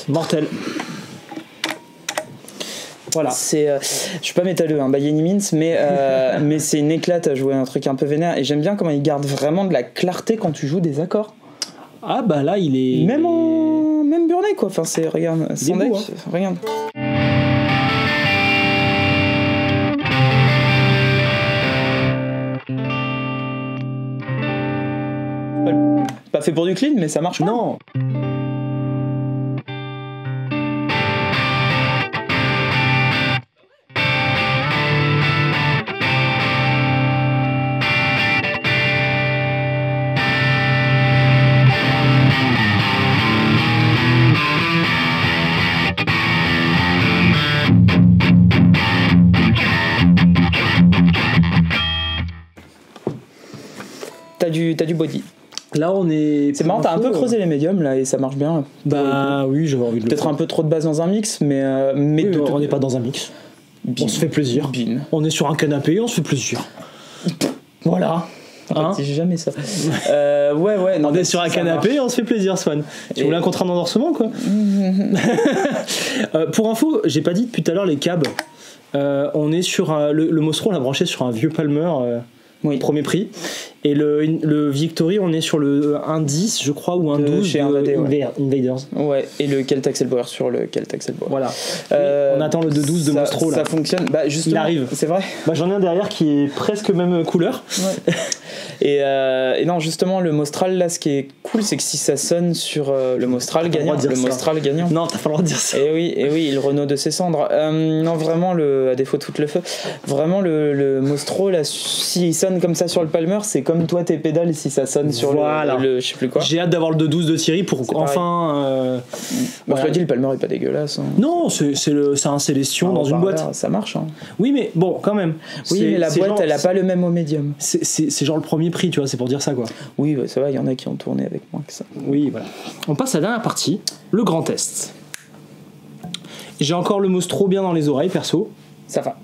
Mortel. Voilà.
Je suis pas métalleux, hein, by any means, mais c'est une éclate à jouer un truc un peu vénère, et j'aime bien comment il garde vraiment de la clarté quand tu joues des accords.
Ah bah là il est...
Même burné quoi, enfin c'est... Regarde, son deck, regarde. Pas fait pour du clean, mais ça marche pas.
Non.
T'as du body.
Là on est...
C'est marrant, t'as un peu creusé les médiums là et ça marche bien.
Bah oui, j'avais envie de le
peut-être
faire.
un peu trop de base dans un mix, mais
oui, on n'est pas dans un mix. On se fait plaisir. On est sur un canapé, on se fait plaisir.
Voilà.
Hein,
j'ai jamais ça. Ouais. Non,
on est sur un canapé, on se fait plaisir, Swan. Tu voulais un contrat d'endorsement, quoi. Pour info, j'ai pas dit depuis tout à l'heure les câbles. On est sur le Mostro, on l'a branché sur un vieux Palmer. Premier prix, et le Victory on est sur le 1.10 je crois ou 1.12
chez Invaders. Ouais, et le Kelt Axel Bauer sur le Kelt Axel Bauer.
Voilà. On attend le 2.12 de Mostro là.
Ça fonctionne. Bah justement,
il arrive.
C'est vrai.
Bah j'en ai un derrière qui est presque même couleur.
Ouais. Et non, justement le Mostral là, ce qui est cool, c'est que si ça sonne sur le Mostral gagnant,
Non, t'as pas le droit de dire ça.
Et oui, le Renault de ses cendres. Non, vraiment à défaut de foutre le feu, vraiment le Mostro là, s'il sonne comme ça sur le Palmer, c'est comme toi tes pédales si ça sonne sur le je sais plus quoi.
J'ai hâte d'avoir le 2.12 de Thierry pour enfin.
Je dis, le Palmer est pas dégueulasse. Hein.
Non, c'est un Célestion dans une boîte.
Ça marche. Hein.
Oui, mais bon, quand même.
Oui, mais la boîte, elle a pas le même au médium.
C'est genre le premier prix, tu vois, c'est pour dire ça quoi.
Oui, bah, ça va, il y en a qui ont tourné avec moins que ça.
Oui, voilà. On passe à la dernière partie, le grand test. J'ai encore le Mostro bien dans les oreilles, perso.
Ça va.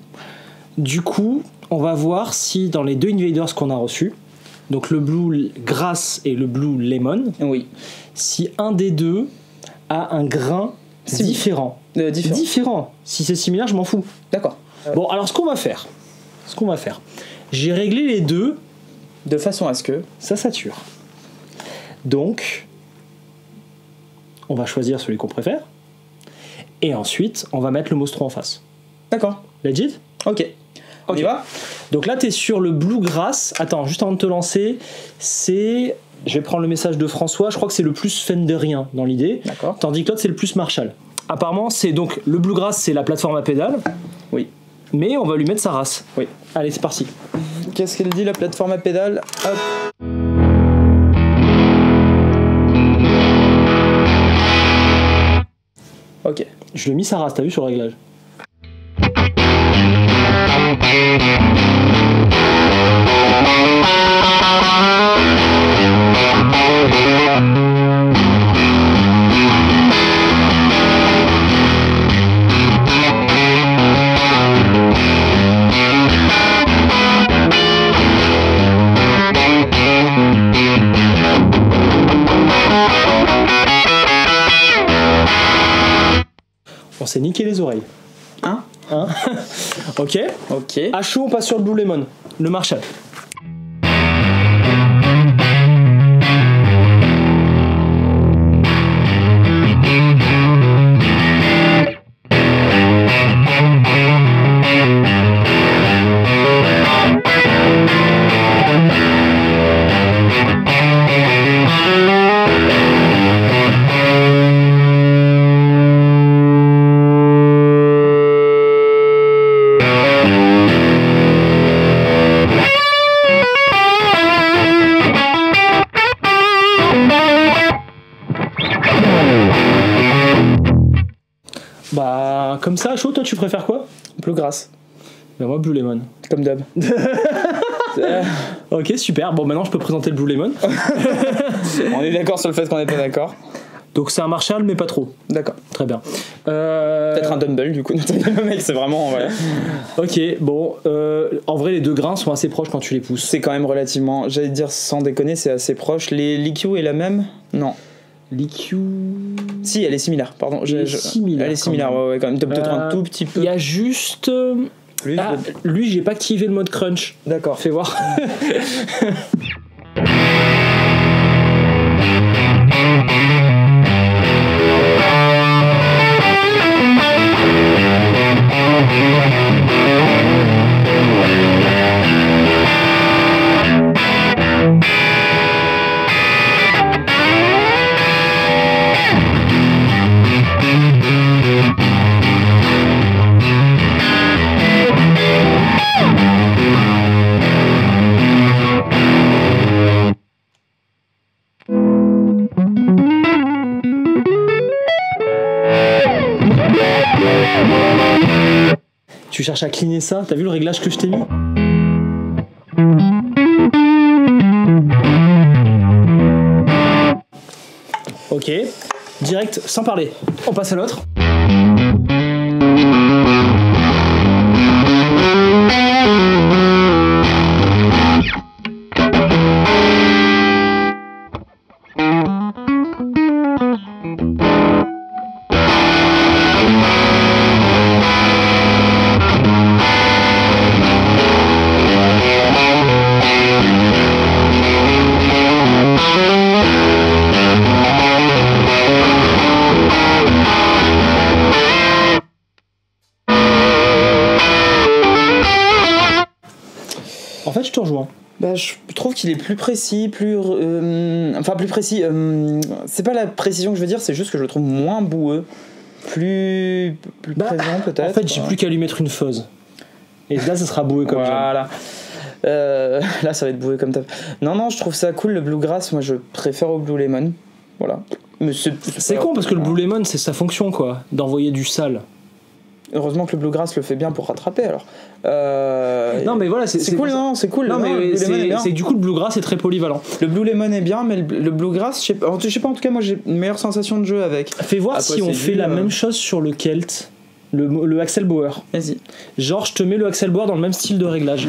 Du coup, on va voir si dans les deux Invaders qu'on a reçus, donc le Blue Grass et le Blue Lemon,
oui,
si un des deux a un grain différent. Différent. Si c'est similaire, je m'en fous.
D'accord.
Bon, alors ce qu'on va faire, j'ai réglé les deux
de façon à ce que
ça sature. Donc, on va choisir celui qu'on préfère. Et ensuite, on va mettre le Mostro en face.
D'accord.
Legit ?
Ok. On y va ?
Donc là, t'es sur le Bluegrass. Attends, juste avant de te lancer, c'est... Je vais prendre le message de François. Je crois que c'est le plus Fenderien dans l'idée.
D'accord.
Tandis que l'autre, c'est le plus Marshall. Apparemment, c'est donc... Le Bluegrass, c'est la plateforme à pédales.
Oui.
Mais on va lui mettre sa race.
Oui.
Allez, c'est parti.
Qu'est-ce qu'elle dit, la plateforme à pédales ? Hop. Ok.
Je lui ai mis sa race, t'as vu sur le réglage ? On s'est niqué les oreilles.
Hein
Ok. À chaud, on passe sur le Blue Lemon, le Marshall. Bah, comme ça, chaud, toi, tu préfères quoi ?
Blue Grass.
Bah, moi, Blue Lemon.
Comme d'hab.
Ok, super. Bon, maintenant, je peux présenter le Blue Lemon.
On est d'accord sur le fait qu'on n'est pas d'accord.
Donc, c'est un Marshall, mais pas trop.
D'accord.
Très bien.
Peut-être un Dumble, du coup. Le mec, c'est vraiment... Voilà.
Ok, bon. En vrai, les deux grains sont assez proches quand tu les pousses.
C'est quand même relativement... J'allais dire, sans déconner, c'est assez proche. L'EQ est la même ? Non.
L'EQ...
Si, elle est similaire, pardon. Elle est similaire, ouais, quand même. Peut-être un tout petit peu.
Il y a juste... lui, j'ai pas activé le mode crunch.
D'accord.
Fais voir. Tu cherches à cleaner ça ? T'as vu le réglage que je t'ai mis ? Ok, direct, sans parler. On passe à l'autre. te rejoins.
Bah, je trouve qu'il est plus précis, enfin plus précis. C'est pas la précision que je veux dire, c'est juste que je le trouve moins boueux, plus présent peut-être.
En fait, j'ai plus qu'à lui mettre une fuzz. Et là, ça sera boueux comme
voilà. Là, ça va être boueux comme top. Non, je trouve ça cool le Bluegrass. Moi, je préfère au Blue Lemon. Voilà. Mais
c'est con parce que le Blue Lemon, c'est sa fonction, quoi, d'envoyer du sale.
Heureusement que le Bluegrass le fait bien pour rattraper alors.
Non mais voilà, c'est
cool, non, c'est cool.
Non, mais c'est que du coup le Bluegrass est très polyvalent.
Le Blue Lemon est bien, mais le Bluegrass, je sais pas, en tout cas moi j'ai une meilleure sensation de jeu avec.
Fais voir si on fait la même chose sur le Celt, le Axel Bauer.
Vas-y.
Genre je te mets le Axel Bauer dans le même style de réglage.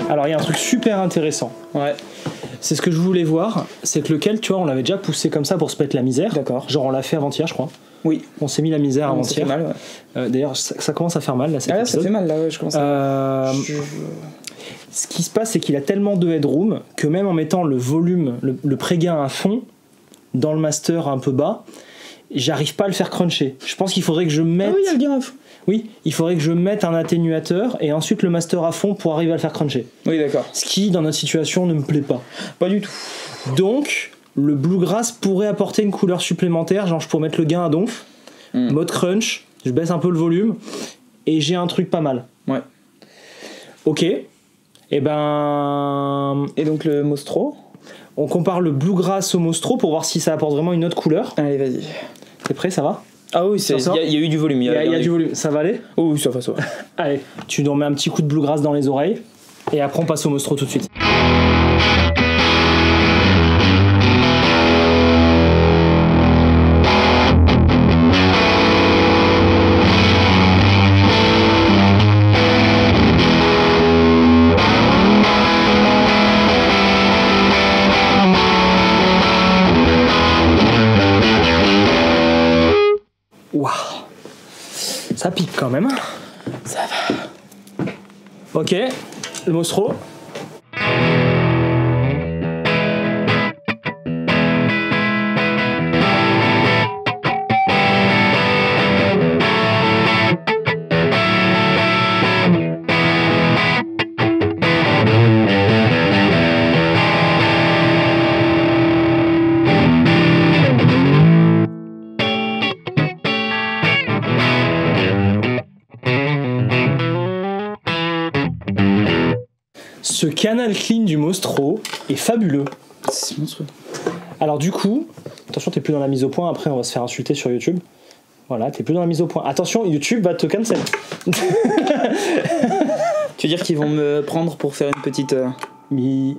Alors il y a un truc super intéressant.
Ouais.
C'est ce que je voulais voir, c'est que lequel, tu vois, on l'avait déjà poussé comme ça pour se mettre la misère.
D'accord.
Genre on l'a fait avant-hier, je crois.
Oui.
On s'est mis la misère avant-hier.
Ça fait mal, ouais.
D'ailleurs, ça commence à faire mal là.
Ah, ça fait mal là, ouais, je commence à.
Ce qui se passe, c'est qu'il a tellement de headroom que même en mettant le volume, le prégain à fond, dans le master un peu bas, j'arrive pas à le faire cruncher. Je pense qu'il faudrait que je mette.
Ah oui, il y a le gain à fond.
Oui, il faudrait que je mette un atténuateur et ensuite le master à fond pour arriver à le faire cruncher.
Oui, d'accord.
Ce qui, dans notre situation, ne me plaît pas.
Pas du tout.
Donc, le Bluegrass pourrait apporter une couleur supplémentaire, genre je pourrais mettre le gain à donf, mode crunch, je baisse un peu le volume, et j'ai un truc pas mal.
Ouais.
Ok. Et ben...
Et donc le Mostro ?
On compare le Bluegrass au Mostro pour voir si ça apporte vraiment une autre couleur.
Allez, vas-y.
T'es prêt, ça va ?
Ah oui, il y a eu du volume.
Il y a du volume. Ça va aller ?
Oh oui, ça va.
Allez, tu nous remets un petit coup de Bluegrass dans les oreilles, et après on passe au Mostro tout de suite. Waouh, ça pique quand même.
Ça va.
Ok, le Mostro. Ce canal clean du Mostro est fabuleux.
C'est monstrueux.
Alors du coup, attention, t'es plus dans la mise au point, après on va se faire insulter sur YouTube. Voilà, t'es plus dans la mise au point. Attention, YouTube va te cancel.
Tu veux dire qu'ils vont me prendre pour faire une petite
mise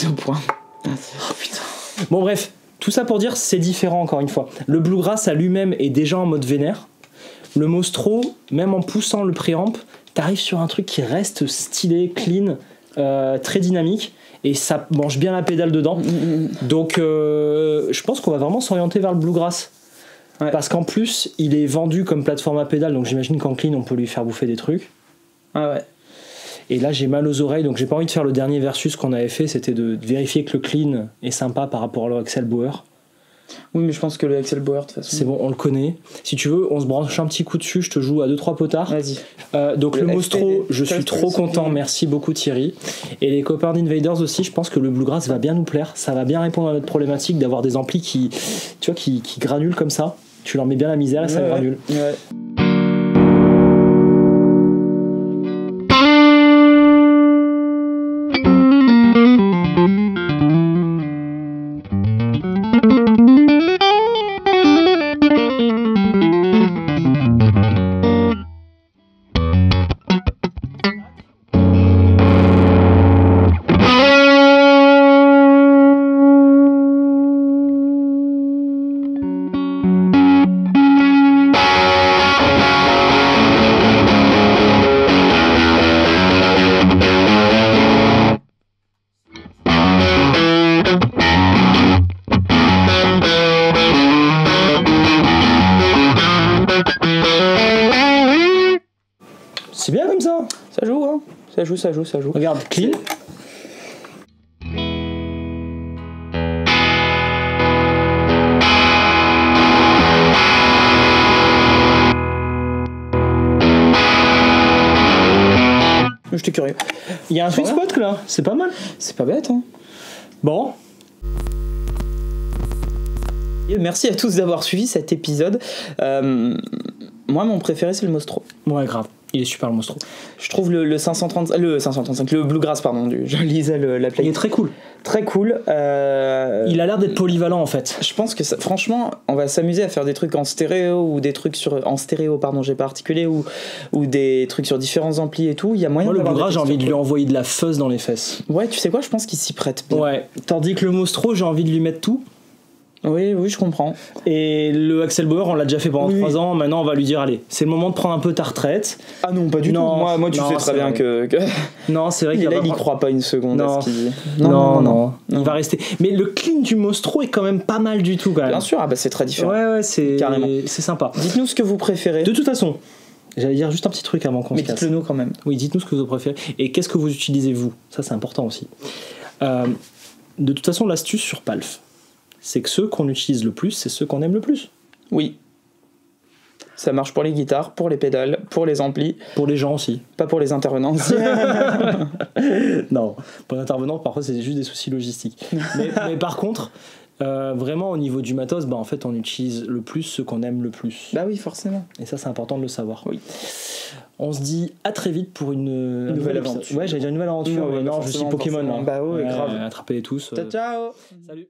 au point.
Oh putain. Bon bref, tout ça pour dire c'est différent encore une fois. Le Bluegrass à lui-même est déjà en mode vénère. Le Mostro, même en poussant le préamp, t'arrives sur un truc qui reste stylé, clean, très dynamique, et ça mange bien la pédale dedans. Donc je pense qu'on va vraiment s'orienter vers le Bluegrass. Ouais. Parce qu'en plus, il est vendu comme plateforme à pédale, donc j'imagine qu'en clean, on peut lui faire bouffer des trucs.
Ah ouais.
Et là, j'ai mal aux oreilles, donc j'ai pas envie de faire le dernier versus qu'on avait fait, c'était de vérifier que le clean est sympa par rapport à l'Axel Bauer.
Oui, mais je pense que le Axel Bauer, de toute façon.
C'est bon, on le connaît. Si tu veux, on se branche un petit coup dessus, je te joue à 2-3 potards.
Vas-y.
Donc le Mostro, je suis trop content, merci beaucoup Thierry. Et les copains d'Invaders aussi, je pense que le Bluegrass va bien nous plaire. Ça va bien répondre à notre problématique d'avoir des amplis qui granulent comme ça. Tu leur mets bien la misère et ça granule.
Ouais.
C'est bien comme ça.
Ça joue, hein. Ça joue.
Regarde, clean.
J'étais curieux.
Il y a un sweet spot là, c'est pas mal.
C'est pas bête, hein.
Bon.
Et merci à tous d'avoir suivi cet épisode. Moi, mon préféré, c'est le Mostro.
Ouais, grave. Il est super le Mostro.
Je trouve le 535, le Bluegrass, pardon, je lisais la play.
Il est très cool.
Très cool.
Il a l'air d'être polyvalent en fait.
Je pense que franchement, on va s'amuser à faire des trucs en stéréo ou des trucs j'ai pas articulé, ou des trucs sur différents amplis et tout. Il y a moyen.
Moi, le Bluegrass, j'ai envie de lui envoyer de la fuzz dans les fesses.
Ouais, tu sais quoi, je pense qu'il s'y prête bien.
Ouais. Tandis que le Mostro, j'ai envie de lui mettre tout.
Oui, je comprends.
Et le Axel Bauer, on l'a déjà fait pendant 3 ans. Maintenant, on va lui dire, allez, c'est le moment de prendre un peu ta retraite.
Ah non, pas du tout. Moi, tu sais très bien que...
Non, c'est vrai qu'il
il croit pas une seconde à ce qu'il dit.
Non. Il va rester. Mais le clean du Mostro est quand même pas mal du tout, quand même.
Bien sûr, c'est très différent.
Ouais, c'est
carrément.
C'est sympa.
Dites-nous ce que vous préférez.
De toute façon, j'allais dire juste un petit truc avant qu'on se casse.
Mais dites-le nous quand même.
Oui, dites-nous ce que vous préférez. Et qu'est-ce que vous utilisez, vous. Ça, c'est important aussi. De toute façon, l'astuce sur Palf, c'est que ceux qu'on utilise le plus, c'est ceux qu'on aime le plus.
Oui. Ça marche pour les guitares, pour les pédales, pour les amplis.
Pour les gens aussi.
Pas pour les intervenants.
Non, pour les intervenants, parfois, c'est juste des soucis logistiques. mais par contre, vraiment, au niveau du matos, en fait, on utilise le plus ceux qu'on aime le plus.
Bah oui, forcément.
Et ça, c'est important de le savoir.
Oui.
On se dit à très vite pour une
nouvelle aventure.
Ouais, j'allais dire une nouvelle aventure, mais non, je suis Pokémon.
Bah ouais, grave.
Attrapez-les tous.
Ciao.
Salut.